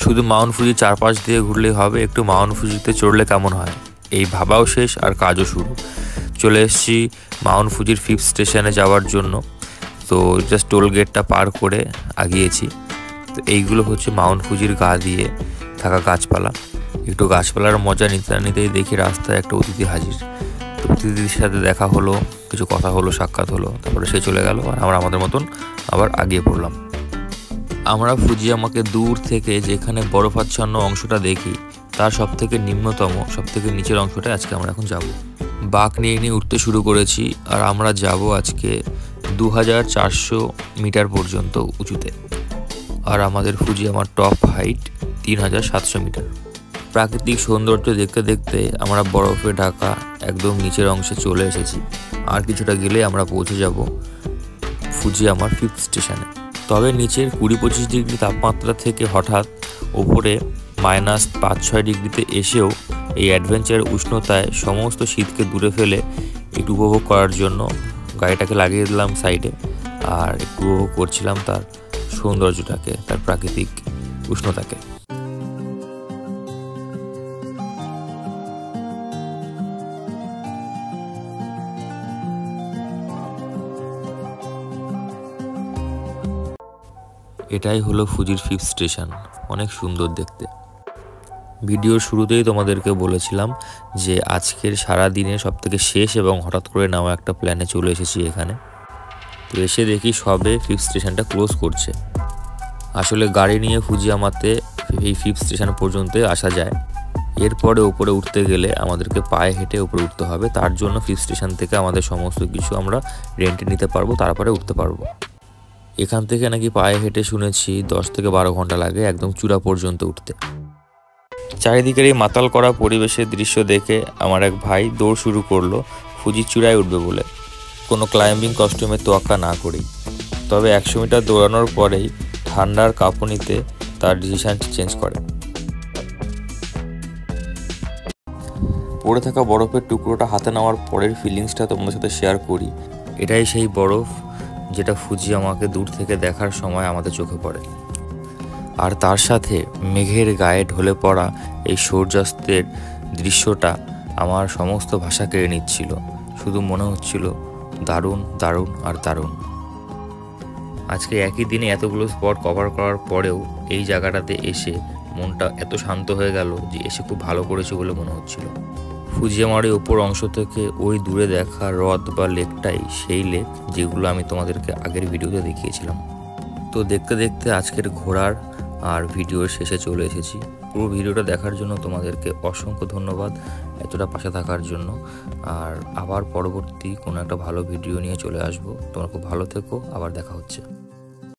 শুধু মাউন্ট ফুজির চারপাশ দিয়ে ঘুরলেই হবে, একটু মাউন্ট ফুজিতে চড়লে কেমন হয়, এই ভাবাও শেষ আর কাজও শুরু। চলে এসেছি মাউন্ট ফুজির 5th স্টেশনে যাওয়ার জন্য। তো জাস্ট টোল গেটটা পার করে আগিয়েছি। তো এইগুলো হচ্ছে মাউন্ট ফুজির গা দিয়ে থাকা গাছপালা। একটু গাছপালার মজা নিতে নিতেই দেখি রাস্তায় একটা অতিথি হাজির। তো অতিথির সাথে দেখা হলো, কিছু কথা হলো, সাক্ষাৎ হলো, তারপরে সে চলে গেল আর আমরা আমাদের মতন আবার আগিয়ে পড়লাম। আমরা ফুজিয়ামাকে দূর থেকে যেখানে বরফাচ্ছন্ন অংশটা দেখি তার সবথেকে নিম্নতম, সবথেকে নিচের অংশটা আজকে আমরা এখন যাব। বাঁক নিয়ে উঠতে শুরু করেছি আর আমরা যাব আজকে 2400 মিটার পর্যন্ত উঁচুতে। আর আমাদের ফুজিয়ামার টপ হাইট 3700 মিটার। প্রাকৃতিক সৌন্দর্য দেখতে দেখতে আমরা বরফে ঢাকা একদম নিচের অংশে চলে এসেছি। আর কিছুটা গেলে আমরা পৌঁছে যাব ফুজিয়ামার 5th স্টেশনে। তবে নিচের 20-25 ডিগ্রি তাপমাত্রা থেকে হঠাৎ ওপরে -5-6 ডিগ্রিতে এসেও এই অ্যাডভেঞ্চার উষ্ণতায় সমস্ত শীতকে দূরে ফেলে একটু উপভোগ করার জন্য গাড়িটাকে লাগিয়ে দিলাম সাইডে আর একটু উপভোগ করছিলাম তার সৌন্দর্যটাকে, তার প্রাকৃতিক উষ্ণতাকে। এটাই হলো ফুজির 5th স্টেশন, অনেক সুন্দর দেখতে। ভিডিওর শুরুতেই তোমাদেরকে বলেছিলাম যে আজকের সারা দিনের সবথেকে শেষ এবং হঠাৎ করে নেওয়া একটা প্ল্যানে চলে এসেছি এখানে। তো এসে দেখি সবে 5th স্টেশনটা ক্লোজ করছে। আসলে গাড়ি নিয়ে ফুজিয়ামাতে এই 5th স্টেশন পর্যন্ত আসা যায়। এরপরে উপরে উঠতে গেলে আমাদেরকে পায়ে হেঁটে উপরে উঠতে হবে। তার জন্য 5th স্টেশন থেকে আমাদের সমস্ত কিছু আমরা রেন্টে নিতে পারবো, তারপরে উঠতে পারবো। এখান থেকে নাকি পায়ে হেঁটে শুনেছি 10 থেকে 12 ঘন্টা লাগে একদম চূড়া পর্যন্ত উঠতে। চারিদিকের এই মাতাল করা পরিবেশের দৃশ্য দেখে আমার এক ভাই দৌড় শুরু করলো ফুজির চূড়ায় উঠবে বলে, কোনো ক্লাইম্বিং কস্টিউমের তোয়াক্কা না করেই। তবে 100 মিটার দৌড়ানোর পরেই ঠান্ডার কাঁপুনিতে তার ডিসিশন চেঞ্জ করে। পড়ে থাকা বরফের টুকরোটা হাতে নেওয়ার পরের ফিলিংসটা তোমাদের সাথে শেয়ার করি। এটাই সেই বরফ যেটা ফুজিয়ামাকে দূর থেকে দেখার সময় আমাদের চোখে পড়ে। আর তার সাথে মেঘের গায়ে ঢলে পড়া এই সূর্যাস্তের দৃশ্যটা আমার সমস্ত ভাষা কেড়ে নিচ্ছিল। শুধু মনে হচ্ছিল দারুণ দারুণ আর দারুণ। আজকে একই দিনে এতগুলো স্পট কভার করার পরেও এই জায়গাটাতে এসে মনটা এত শান্ত হয়ে গেল যে এসে খুব ভালো করেছে বলে মনে হচ্ছিল। ফুজিয়ামার ওপর অংশ থেকে ওই দূরে দেখা হ্রদ বা লেকটাই সেই লেক যেগুলো আমি তোমাদেরকে আগের ভিডিওতে দেখিয়েছিলাম। তো দেখতে দেখতে আজকের ঘোরার আর ভিডিওর শেষে চলে এসেছি। পুরো ভিডিওটা দেখার জন্য তোমাদেরকে অসংখ্য ধন্যবাদ, এতটা পাশে থাকার জন্য। আর আবার পরবর্তী কোনো একটা ভালো ভিডিও নিয়ে চলে আসবো। তোমরা খুব ভালো থেকো, আবার দেখা হচ্ছে।